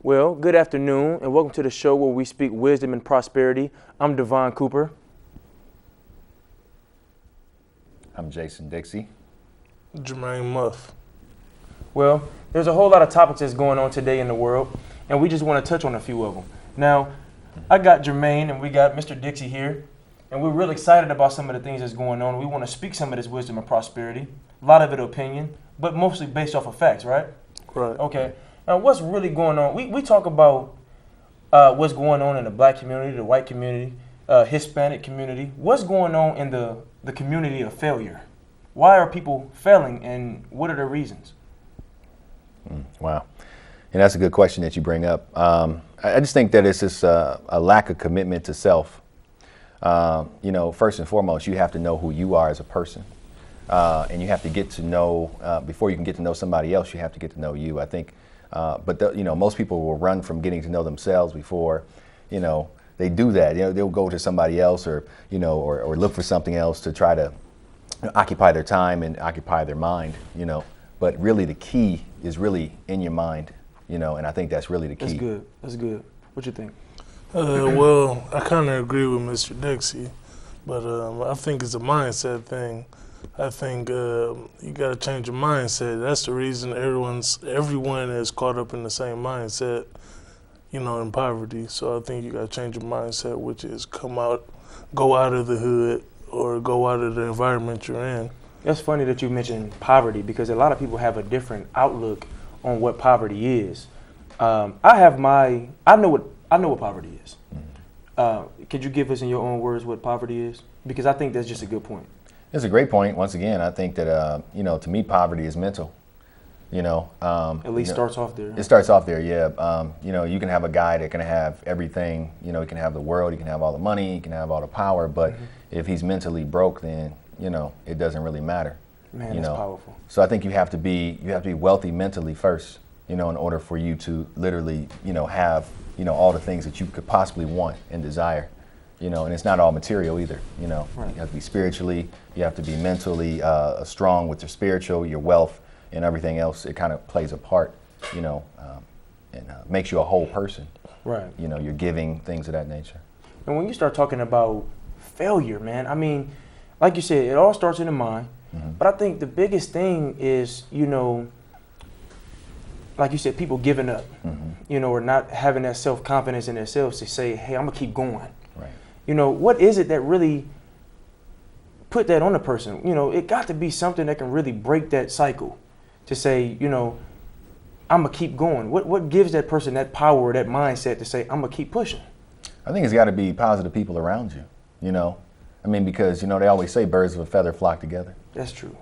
Well, good afternoon, and welcome to the show where we speak wisdom and prosperity. I'm Cooper. I'm Jason Dixie. Jermaine Muff. Well, there's a whole lot of topics that's going on today in the world, and we just want to touch on a few of them. Now, I got Jermaine and we got Mr. Dixie here, and we're really excited about some of the things that's going on. We want to speak some of this wisdom and prosperity, a lot of it opinion, but mostly based off of facts, right? Right. Okay. Now, what's really going on? We talk about what's going on in the black community, the white community, Hispanic community. What's going on in the community of failure? Why are people failing, and what are the reasons? Wow. And that's a good question that you bring up. I just think that it's just a lack of commitment to self. First and foremost, you have to know who you are as a person. And you have to get to know, before you can get to know somebody else, you have to get to know you, I think. Most people will run from getting to know themselves before, they do that. They'll go to somebody else or look for something else to try to occupy their time and occupy their mind, But really the key is really in your mind, and I think that's really the key. That's good. What you think? Well, I kind of agree with Mr. Dixie, but I think it's a mindset thing. I think you got to change your mindset. That's the reason everyone is caught up in the same mindset, in poverty. So I think you got to change your mindset, which is go out of the hood or go out of the environment you're in. That's funny that you mentioned poverty because a lot of people have a different outlook on what poverty is. I know what poverty is. Could you give us in your own words what poverty is? Because I think that's just a good point. It's a great point. Once again, I think that, to me, poverty is mental. At least starts off there. It starts off there, yeah. You can have a guy that can have everything. He can have the world. He can have all the money. He can have all the power. But if he's mentally broke, then it doesn't really matter. Man, that's powerful. So I think you have to be wealthy mentally first. In order for you to literally have all the things that you could possibly want and desire. And it's not all material either. Right. You have to be spiritually. You have to be mentally strong with your spiritual, your wealth, and everything else. It kind of plays a part, and makes you a whole person. Right. You're giving, things of that nature. And when you start talking about failure, man, I mean, like you said, it all starts in the mind. Mm-hmm. But I think the biggest thing is, like you said, people giving up, or not having that self-confidence in themselves to say, hey, I'm going to keep going. Right. What is it that really put that on a person? It got to be something that can really break that cycle to say, I'm going to keep going. What gives that person that power or that mindset to say, I'm going to keep pushing? I think it's got to be positive people around you, because, they always say birds of a feather flock together. That's true.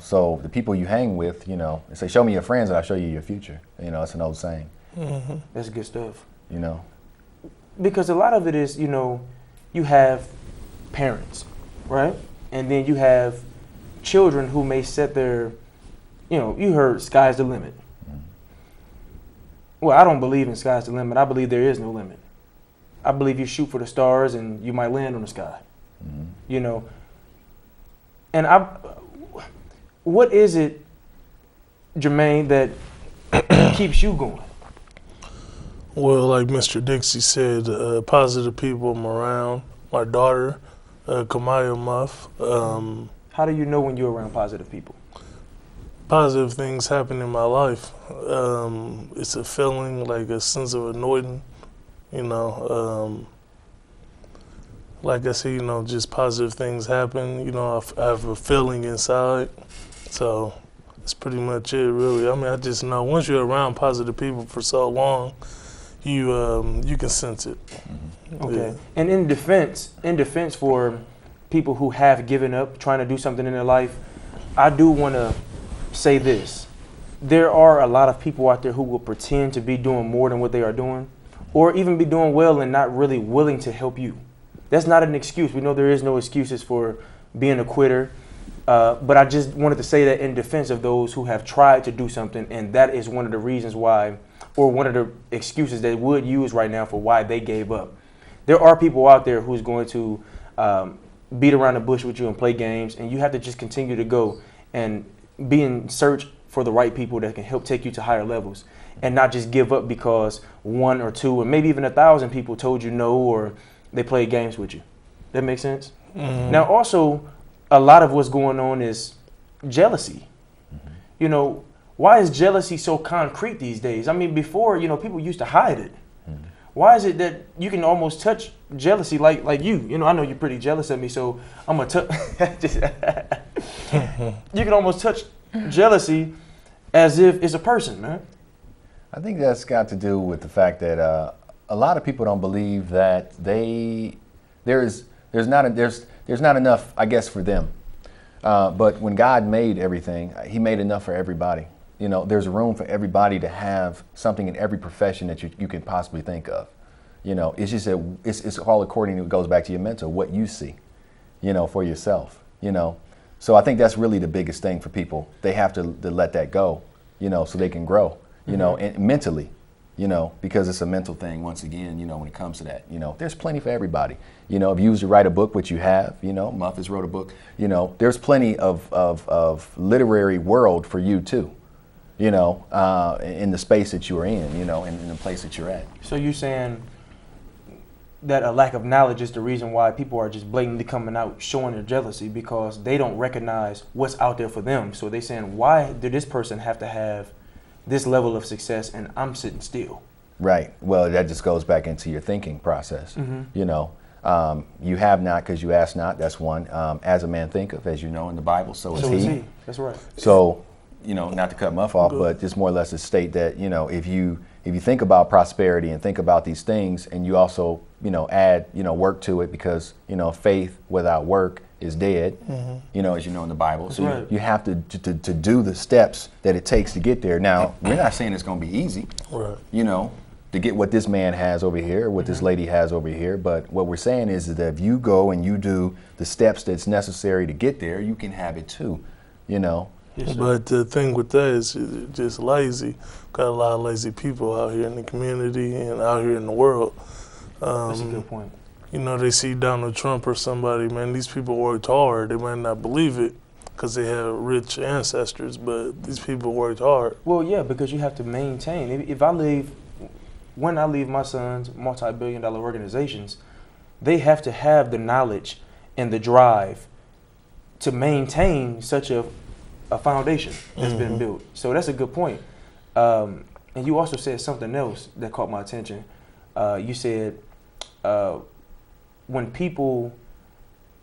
So the people you hang with, they say, show me your friends and I'll show you your future. It's an old saying. Mm-hmm. That's good stuff. Because a lot of it is, you have parents, right? And then you have children who may set their, you heard sky's the limit. Mm-hmm. Well, I don't believe in sky's the limit. I believe there is no limit. I believe you shoot for the stars and you might land on the sky, And what is it, Jermaine, that keeps you going? Well, like Mr. Dixie said, positive people I'm around. My daughter, Kamaya Muff. How do you know when you're around positive people? Positive things happen in my life. It's a feeling, like a sense of anointing, like I said, just positive things happen. I have a feeling inside. So that's pretty much it, really. I mean, I just know once you're around positive people for so long, you can sense it. Mm-hmm. Okay. Yeah. And in defense for people who have given up trying to do something in their life, I do want to say this. There are a lot of people out there who will pretend to be doing more than what they are doing, or even be doing well and not really willing to help you. That's not an excuse. We know there is no excuses for being a quitter. But I just wanted to say that in defense of those who have tried to do something, and that is one of the reasons why, or one of the excuses they would use right now for why they gave up. There are people out there who's going to beat around the bush with you and play games, and you have to just continue to go and be in search for the right people that can help take you to higher levels, and not just give up because 1 or 2 or maybe even 1,000 people told you no, or they played games with you. That makes sense? Mm-hmm. Now also, a lot of what's going on is jealousy. Mm-hmm. You know, why is jealousy so concrete these days? I mean, before, you know, people used to hide it. Mm-hmm. Why is it that you can almost touch jealousy like you? You know, I know you're pretty jealous of me, so I'm going to you can almost touch jealousy as if it's a person, man. I think that's got to do with the fact that a lot of people don't believe that there's not enough, I guess, for them. But when God made everything, He made enough for everybody. You know, there's room for everybody to have something in every profession that you can possibly think of. You know, it's just that it's all according to, it goes back to your mentor, what you see, you know, for yourself, you know. So I think that's really the biggest thing for people. They have to let that go, you know, so they can grow, you know, and mentally, you know, because it's a mental thing once again, you know, when it comes to that, you know, there's plenty for everybody. You know, if you used to write a book, which you have, you know, Muffets wrote a book, you know, there's plenty of literary world for you too, you know, in the space that you are in, you know, in the place that you're at. So you're saying that a lack of knowledge is the reason why people are just blatantly coming out showing their jealousy, because they don't recognize what's out there for them. So they're saying, why did this person have to have this level of success and I'm sitting still? Right. Well, that just goes back into your thinking process. Mm-hmm. You know, you have not because you ask not. That's one. As a man thinketh, as you know in the Bible, so is he. That's right. So, you know, not to cut Muff off, but just more or less to state that, you know, if you think about prosperity and think about these things, and you also, you know, add, you know, work to it, because, you know, faith without work is dead, mm-hmm. you know, as you know in the Bible. That's so right. you have to do the steps that it takes to get there. Now, we're not saying it's going to be easy, right. You know, to get what this man has over here, what mm-hmm. this lady has over here. But what we're saying is that if you go and you do the steps that's necessary to get there, you can have it too, you know. Yes, but the thing with that is just lazy. Got a lot of lazy people out here in the community and out here in the world. That's a good point. You know, they see Donald Trump or somebody, man, these people worked hard. They might not believe it because they have rich ancestors, but these people worked hard. Well, yeah, because you have to maintain. When I leave my sons multi-billion-dollar organizations, they have to have the knowledge and the drive to maintain such a foundation that's mm-hmm. been built. So that's a good point. And you also said something else that caught my attention. You said when people,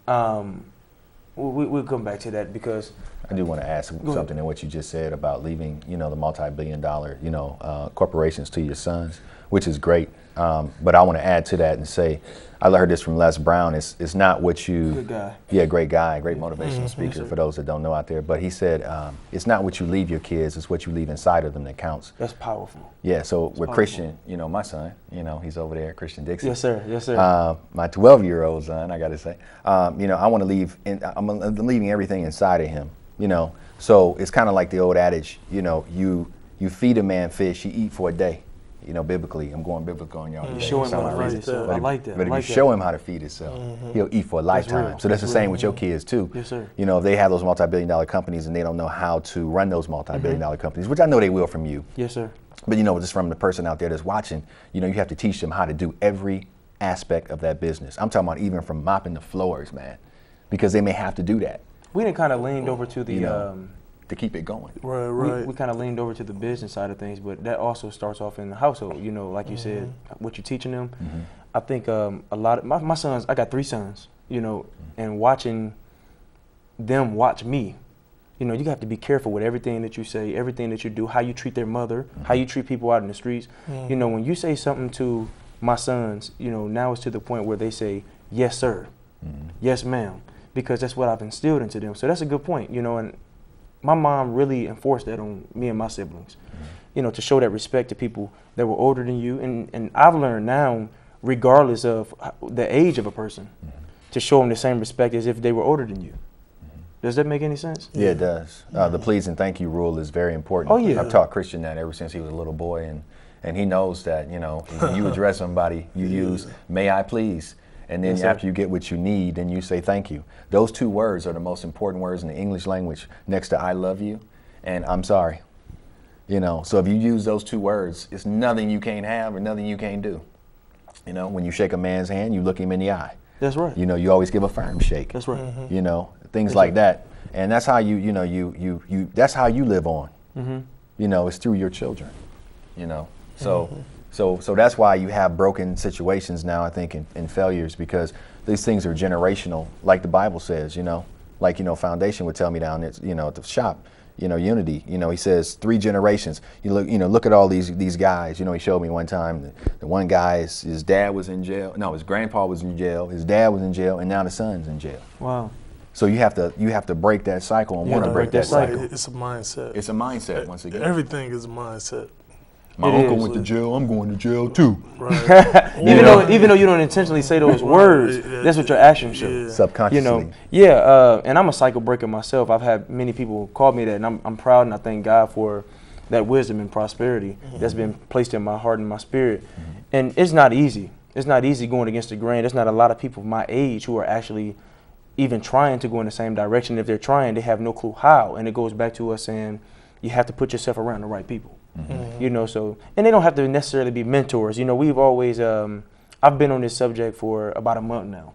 we'll come back to that, because I do want to ask something in what you just said about leaving, you know, the multi-billion-dollar, you know, corporations to your sons, which is great. But I want to add to that and say, I heard this from Les Brown. It's not what you. Good guy. Yeah, great guy, great motivational speaker for those that don't know out there. But he said, it's not what you leave your kids, it's what you leave inside of them that counts. That's powerful. Yeah. So with Christian, you know, my son, you know, he's over there, Christian Dixon. Yes, sir. Yes, sir. My 12-year-old son, I got to say, you know, I want to leave. I'm leaving everything inside of him. You know, so it's kind of like the old adage. You know, you feed a man fish, you eat for a day. You know, biblically, I'm going biblical on y'all. You show him how to feed himself. I like that. But if you show him how to feed himself, he'll eat for a lifetime. So that's the same with your kids too. Yes, sir. You know, if they have those multi-billion-dollar companies and they don't know how to run those multi-billion-dollar companies, which I know they will from you. Yes, sir. But you know, just from the person out there that's watching, you know, you have to teach them how to do every aspect of that business. I'm talking about even from mopping the floors, man, because they may have to do that. We done kind of leaned over to the. To keep it going. Right. We kind of leaned over to the business side of things, but that also starts off in the household. You know, like you said, what you're teaching them. Mm-hmm. I think a lot of my sons, I got 3 sons, you know, and watching them watch me, you know, you have to be careful with everything that you say, everything that you do, how you treat their mother, how you treat people out in the streets. You know, when you say something to my sons, you know, now it's to the point where they say, yes, sir, yes, ma'am, because that's what I've instilled into them. So that's a good point, you know, and my mom really enforced that on me and my siblings, you know, to show that respect to people that were older than you. And I've learned now, regardless of the age of a person, to show them the same respect as if they were older than you. Does that make any sense? Yeah, it does. The please and thank you rule is very important. Oh, yeah. I've taught Christian that ever since he was a little boy, and he knows that, you know, when you address somebody, you use, may I please, and then after you get what you need, then you say thank you. Those 2 words are the most important words in the English language, next to I love you. and I'm sorry. You know, so if you use those two words, it's nothing you can't have or nothing you can't do. You know, when you shake a man's hand, you look him in the eye. That's right. You know, you always give a firm shake. That's right. You know, things like that. And that's how you that's how you live on. You know, it's through your children. You know, so that's why you have broken situations now, I think, and failures, because these things are generational, like the Bible says, you know, like, you know, Foundation would tell me down at, you know, at the shop, you know, Unity, you know, he says 3 generations. Look at all these guys. You know, he showed me one time the one guy, his dad was in jail. No, his grandpa was in jail. His dad was in jail, and now the son's in jail. Wow. So you have to break that cycle and want to break that cycle. It's a mindset. It's a mindset once again. Everything is a mindset. My uncle went to jail. I'm going to jail too. Right. even though you don't intentionally say those words, that's what your actions show. Subconsciously. You know, and I'm a cycle breaker myself. I've had many people call me that, and I'm proud, and I thank God for that wisdom and prosperity that's been placed in my heart and my spirit. And it's not easy. It's not easy going against the grain. There's not a lot of people my age who are actually even trying to go in the same direction. If they're trying, they have no clue how. And it goes back to us saying you have to put yourself around the right people. You know, so, and they don't have to necessarily be mentors. You know, we've always, I've been on this subject for about a month now.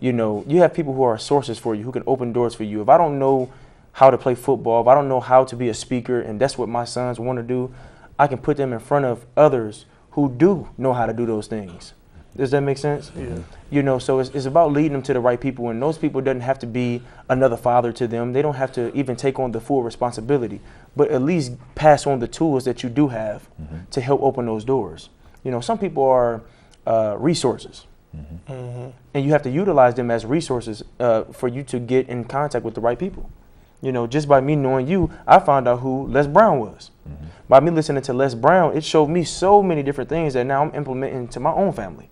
You know, you have people who are sources for you, who can open doors for you. If I don't know how to play football, if I don't know how to be a speaker, and that's what my sons want to do, I can put them in front of others who do know how to do those things. Does that make sense? Yeah. You know, so it's about leading them to the right people, and those people doesn't have to be another father to them. They don't have to even take on the full responsibility, but at least pass on the tools that you do have to help open those doors. You know, some people are resources, and you have to utilize them as resources for you to get in contact with the right people. You know, just by me knowing you, I found out who Les Brown was. By me listening to Les Brown, it showed me so many different things that now I'm implementing to my own family.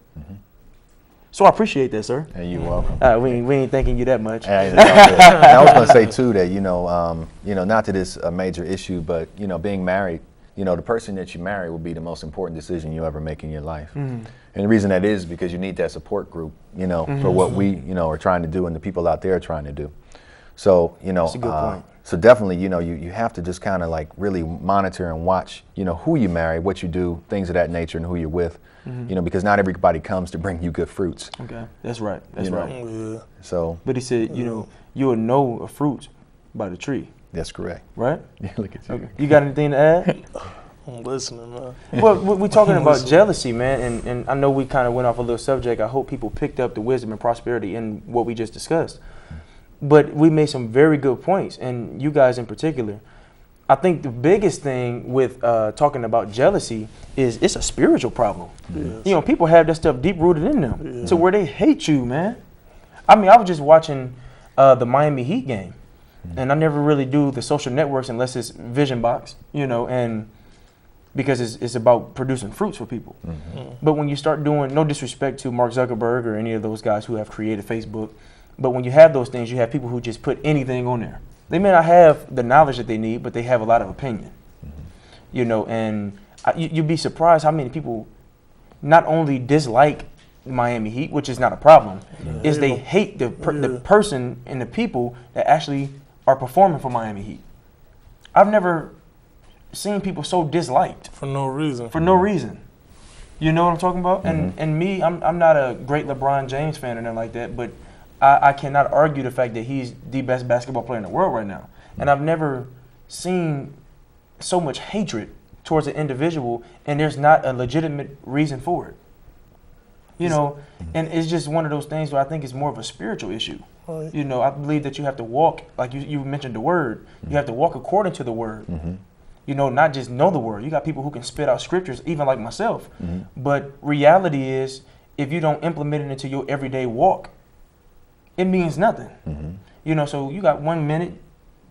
So I appreciate that, sir. Hey, you're welcome. We ain't thanking you that much. And I was going to say too that you know, not that it's a major issue, but you know, being married, you know, the person that you marry will be the most important decision you ever make in your life. And the reason that is because you need that support group, you know, for what we, you know, are trying to do and the people out there are trying to do. So, you know, that's a good point. So definitely, you know, you have to just kind of like really monitor and watch, you know, who you marry, what you do, things of that nature, and who you're with, you know, because not everybody comes to bring you good fruits. Okay, that's right. That's right. Yeah. So, but he said, you know, you will know a fruit by the tree. That's correct. Right? Yeah, look at you. Okay. You got anything to add? I'm listening, man. Well, we're talking about jealousy, man, and I know we kind of went off a little subject. I hope people picked up the wisdom and prosperity in what we just discussed. But we made some very good points, and you guys in particular. I think the biggest thing with talking about jealousy is it's a spiritual problem. Yes. You know, people have that stuff deep rooted in them to where they hate you, man. I mean, I was just watching the Miami Heat game, and I never really do the social networks unless it's Vision Box, you know, and because it's about producing fruits for people. But when you start doing, no disrespect to Mark Zuckerberg or any of those guys who have created Facebook, but when you have those things, you have people who just put anything on there. They may not have the knowledge that they need, but they have a lot of opinion. You know, and you'd be surprised how many people not only dislike Miami Heat, which is not a problem, is they hate the person and the people that actually are performing for Miami Heat. I've never seen people so disliked. For no reason. For no reason. You know what I'm talking about? And me, I'm not a great LeBron James fan or nothing like that, but I cannot argue the fact that he's the best basketball player in the world right now. And I've never seen so much hatred towards an individual, and there's not a legitimate reason for it. You know, and it's just one of those things where I think it's more of a spiritual issue. Right. You know, I believe that you have to walk, like you mentioned the word, you have to walk according to the word. You know, not just know the word. You got people who can spit out scriptures, even like myself. But reality is, if you don't implement it into your everyday walk, it means nothing. You know, so you got 1 minute,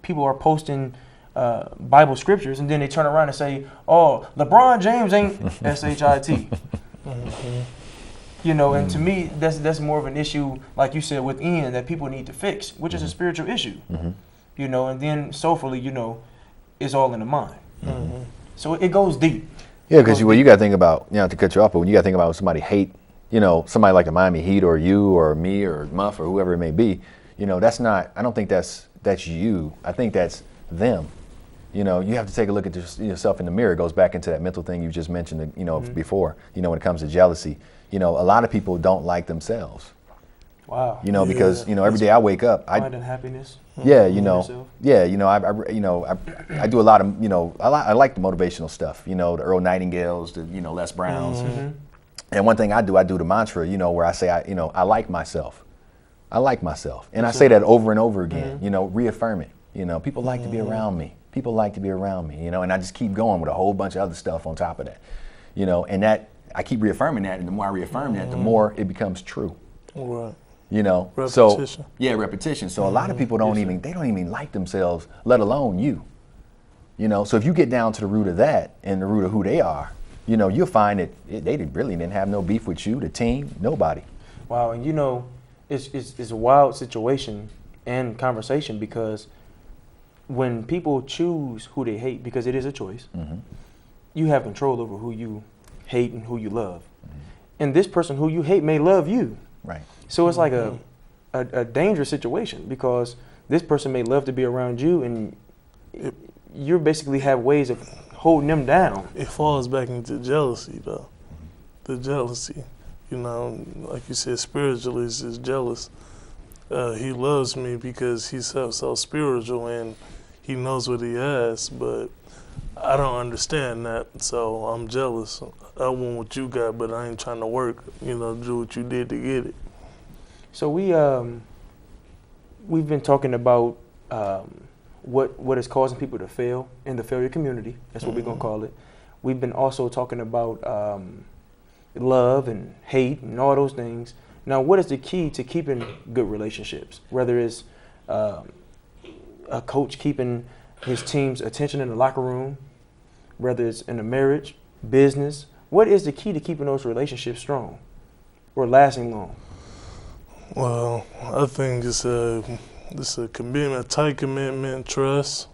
people are posting Bible scriptures, and then they turn around and say, oh, LeBron James ain't S-H-I-T. You know, and to me, that's more of an issue, like you said, within that people need to fix, which is a spiritual issue. You know, and then soulfully, you know, it's all in the mind. So it goes deep. Yeah, because you got to think about, you know, to cut you off, but when you got to think about when somebody hate, you know, somebody like the Miami Heat or you or me or Muff or whoever it may be, you know, that's not, I don't think that's you. I think that's them. You know, you have to take a look at yourself in the mirror. It goes back into that mental thing you just mentioned, you know, before, you know, when it comes to jealousy. You know, a lot of people don't like themselves. Wow. You know, because, you know, every day I wake up, finding happiness. Yeah, you know, I do a lot of, you know, I like the motivational stuff, you know, the Earl Nightingales, the, you know, Les Browns. And one thing I do the mantra, you know, where I say, I like myself. I like myself. And I say that over and over again, you know, reaffirm it. You know, people like to be around me. People like to be around me, you know, and I just keep going with a whole bunch of other stuff on top of that, you know, and that I keep reaffirming that. And the more I reaffirm that, the more it becomes true. Right. You know, repetition. So yeah, repetition. So a lot of people don't even like themselves, let alone you. You know, so if you get down to the root of that and the root of who they are, you know, you'll find that they really didn't have no beef with you, the team, nobody. Wow, and you know, it's a wild situation and conversation because when people choose who they hate, because it is a choice, you have control over who you hate and who you love. And this person who you hate may love you. Right. So it's like a dangerous situation because this person may love to be around you and you basically have ways of holding them down. It falls back into jealousy though. The jealousy, you know, like you said, spiritually is jealous. He loves me because he's so spiritual and he knows what he has, but I don't understand that, so I'm jealous. I want what you got, but I ain't trying to work, you know, do what you did to get it. So we've been talking about what is causing people to fail in the failure community. That's what we're gonna call it. We've been also talking about love and hate and all those things. Now, what is the key to keeping good relationships? Whether it's a coach keeping his team's attention in the locker room, whether it's in a marriage, business, what is the key to keeping those relationships strong or lasting long? Well, I think it's a commitment, a tight commitment, trust.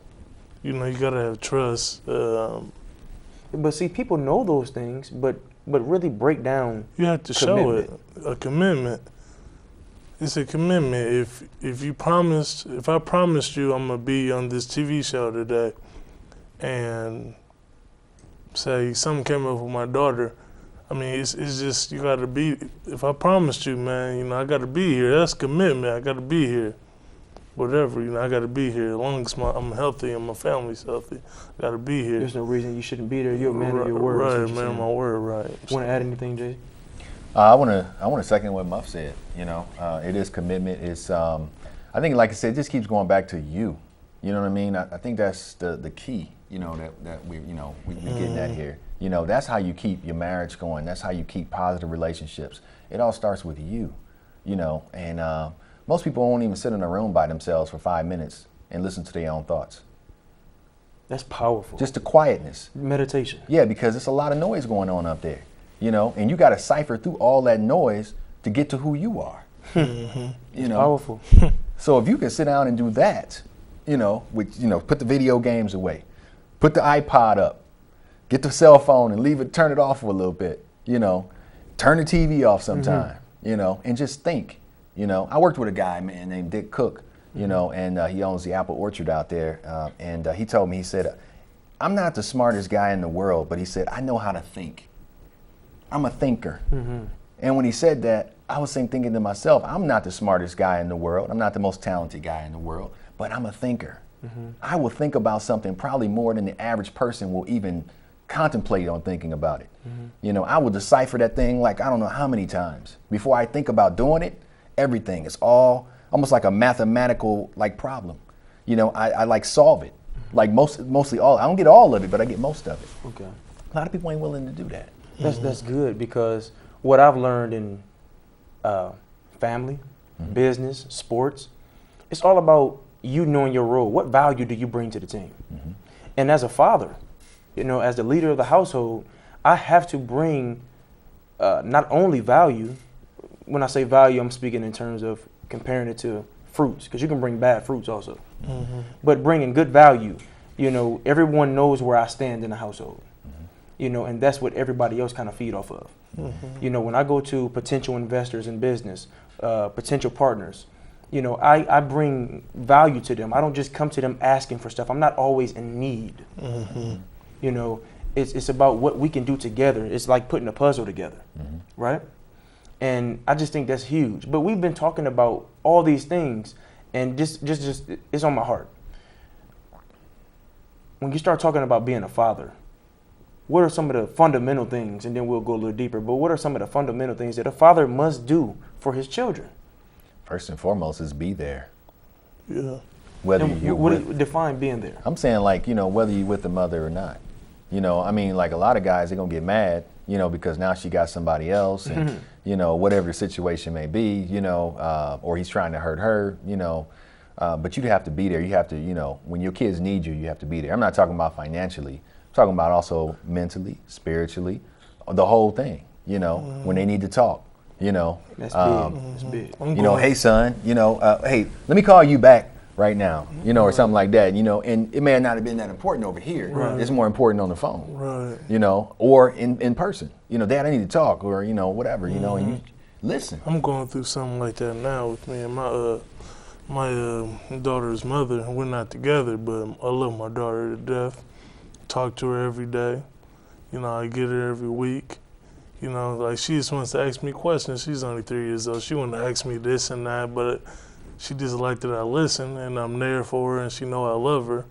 You know, you gotta have trust. But see, people know those things, but really break down. You have to show it. A commitment. It's a commitment. If I promised you I'm gonna be on this TV show today, and say something came up with my daughter, I mean, it's just, you gotta be, if I promised you, man, you know, I gotta be here. That's commitment. I gotta be here. Whatever, you know, I gotta be here. As long as I'm healthy and my family's healthy, I gotta be here. There's no reason you shouldn't be there. You're a man of your word. Right, man of my word, right. Want to add anything, Jay? I want to second what Muff said. You know, it is commitment. It's I think, like I said, it just keeps going back to you. You know what I mean? I think that's the key. You know that we getting at here. You know, that's how you keep your marriage going. That's how you keep positive relationships. It all starts with you. You know, and most people won't even sit in a room by themselves for 5 minutes and listen to their own thoughts. That's powerful. Just the quietness. Meditation. Yeah, because there's a lot of noise going on up there. You know, and you got to cipher through all that noise to get to who you are. You know, powerful. So if you can sit down and do that, you know, put the video games away, put the iPod up, get the cell phone and turn it off for a little bit. You know, turn the TV off sometime. You know, and just think. You know, I worked with a guy, man, named Dick Cook. You know, and he owns the apple orchard out there. And he told me, he said, "I'm not the smartest guy in the world, but he said I know how to think. I'm a thinker." And when he said that, I was thinking to myself, I'm not the smartest guy in the world. I'm not the most talented guy in the world, but I'm a thinker. I will think about something probably more than the average person will even contemplate on thinking about it. You know, I will decipher that thing like I don't know how many times. Before I think about doing it, everything is all almost like a mathematical like problem. You know, I like solve it. Like mostly all, I don't get all of it, but I get most of it. Okay. A lot of people ain't willing to do that. That's good because what I've learned in family, business, sports, it's all about you knowing your role. What value do you bring to the team? And as a father, you know, as the leader of the household, I have to bring not only value. When I say value, I'm speaking in terms of comparing it to fruits, because you can bring bad fruits also. But bringing good value, you know, everyone knows where I stand in the household. You know, and that's what everybody else kind of feed off of. You know, when I go to potential investors in business, potential partners, You know, I bring value to them. I don't just come to them asking for stuff. I'm not always in need. You know, it's about what we can do together. It's like putting a puzzle together, right? And I just think that's huge. But we've been talking about all these things, and just it's on my heart. When you start talking about being a father, what are some of the fundamental things, and then we'll go a little deeper, but what are some of the fundamental things that a father must do for his children? First and foremost is be there. Yeah. Whether And you're what do with, you define being there? I'm saying, like, you know, whether you're with the mother or not. You know, I mean, like, a lot of guys, they're going to get mad, you know, because now she got somebody else and, you know, whatever the situation may be, you know, or he's trying to hurt her, you know. But you have to be there. You have to, you know, when your kids need you, you have to be there. I'm not talking about financially. I'm talking about also mentally, spiritually, the whole thing, you know, when they need to talk, you know. That's big. That's big. You know, hey, son, you know, hey, let me call you back right now, you know, or something like that, you know, and it may not have been that important over here. Right. It's more important on the phone, Right. you know, or in person. You know, Dad, I need to talk, or, you know, whatever, you know, and you listen. I'm going through something like that now with me and my daughter's mother. We're not together, but I love my daughter to death. Talk to her every day. You know, I get her every week. You know, like, she just wants to ask me questions. She's only 3 years old. She wants to ask me this and that, but she just like that I listen and I'm there for her, and she know I love her.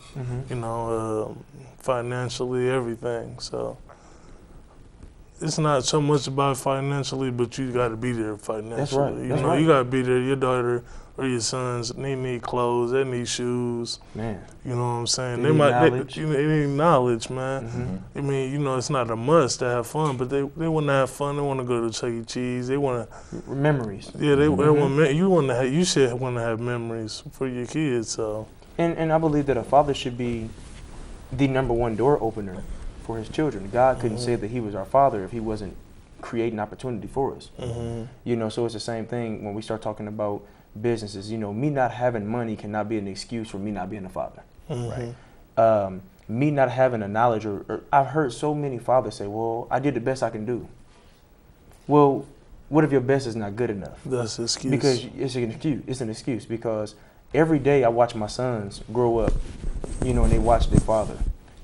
You know, financially, everything. So it's not so much about financially, but you got to be there financially. That's right. You That's know, right. you got to be there. Your daughter or your sons, they need clothes, they need shoes. Man. You know what I'm saying? They need knowledge. They need knowledge, man. I mean, you know, it's not a must to have fun, but they want to have fun. They want to go to Chuck E. Cheese. They want to. Memories. Yeah, they want. You want to have. You should want to have memories for your kids. So. And I believe that a father should be the number one door opener for his children. God couldn't say that he was our father if he wasn't creating opportunity for us. You know, so it's the same thing when we start talking about businesses. You know, me not having money cannot be an excuse for me not being a father. Right. Me not having a knowledge, or I've heard so many fathers say, well, I did the best I can do. Well, what if your best is not good enough? That's an excuse. Because it's an excuse. It's an excuse because every day I watch my sons grow up, you know, and they watch their father,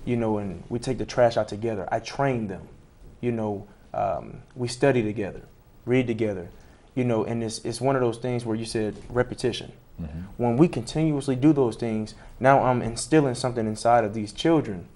you know, and we take the trash out together. I train them, you know, we study together, read together, you know, and it's one of those things where you said repetition. When we continuously do those things, now I'm instilling something inside of these children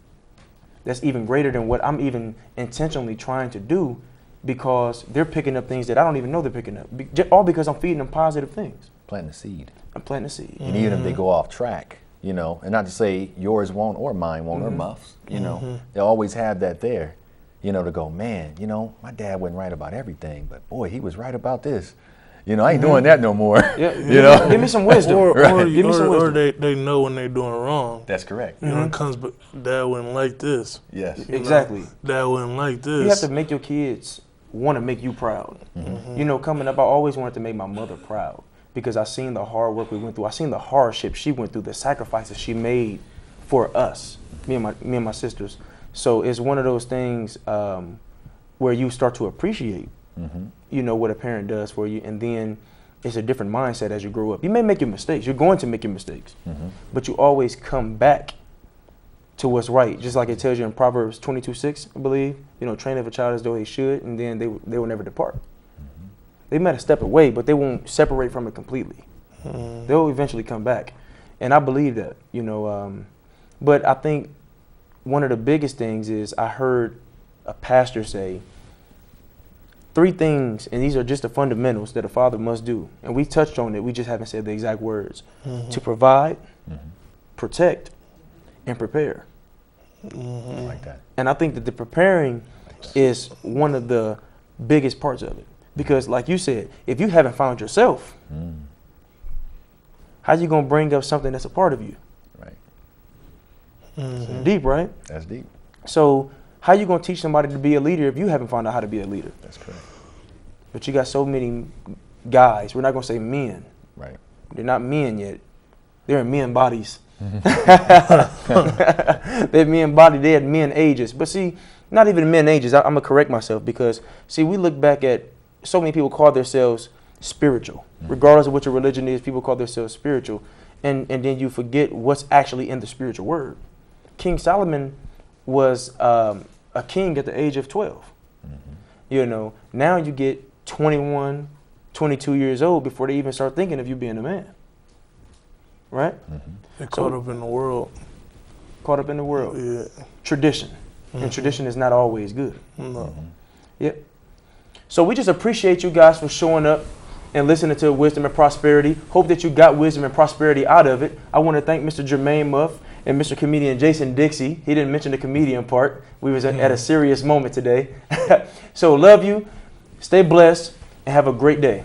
that's even greater than what I'm even intentionally trying to do, because they're picking up things that I don't even know they're picking up, all because I'm feeding them positive things. Planting the seed. I'm planting a seed. And even if they go off track, you know, and not to say yours won't or mine won't or Muff's, you know, they'll always have that there, you know, to go, man, you know, my dad wasn't right about everything, but boy, he was right about this. You know, I ain't doing that no more. You know, give me some wisdom. Or Give me some or wisdom. they know when they're doing wrong. that's correct. You know, it comes, but Dad wouldn't like this. Yes. You know, Exactly. Dad wouldn't like this. You have to make your kids want to make you proud. You know, coming up, I always wanted to make my mother proud because I seen the hard work we went through. I seen the hardship she went through, the sacrifices she made for us, me and my sisters. So it's one of those things where you start to appreciate, you know, what a parent does for you, and then it's a different mindset as you grow up. You may make your mistakes. You're going to make your mistakes, but you always come back to what's right. Just like it tells you in Proverbs 22:6, I believe, you know, train up a child as though he should, and then they will never depart. They might step away, but they won't separate from it completely. They'll eventually come back. And I believe that, you know, but I think one of the biggest things is I heard a pastor say 3 things, and these are just the fundamentals that a father must do. And we touched on it, we just haven't said the exact words. To provide, protect, and prepare. Like that. And I think that the preparing is one of the biggest parts of it. Because like you said, if you haven't found yourself, how you going to bring up something that's a part of you? Right. Deep, right? That's deep. So how you going to teach somebody to be a leader if you haven't found out how to be a leader? That's correct. But you got so many guys, we're not going to say men. Right. They're not men yet. They're in men bodies. They're men body, they're at men ages. But see, not even men ages. I'm going to correct myself because, see, we look back at so many people call themselves spiritual. Regardless of what your religion is, people call themselves spiritual. And then you forget what's actually in the spiritual word. King Solomon was a king at the age of 12. You know, now you get 21, 22 years old before they even start thinking of you being a man. Right? They're caught up in the world. Caught up in the world. Yeah. Tradition. And tradition is not always good. No. Yep. So we just appreciate you guys for showing up and listening to Wisdom and Prosperity. Hope that you got wisdom and prosperity out of it. I want to thank Mr. Jermaine Muff and Mr. Comedian Jason Dixie. He didn't mention the comedian part. We was at a serious moment today. So love you, stay blessed, and have a great day.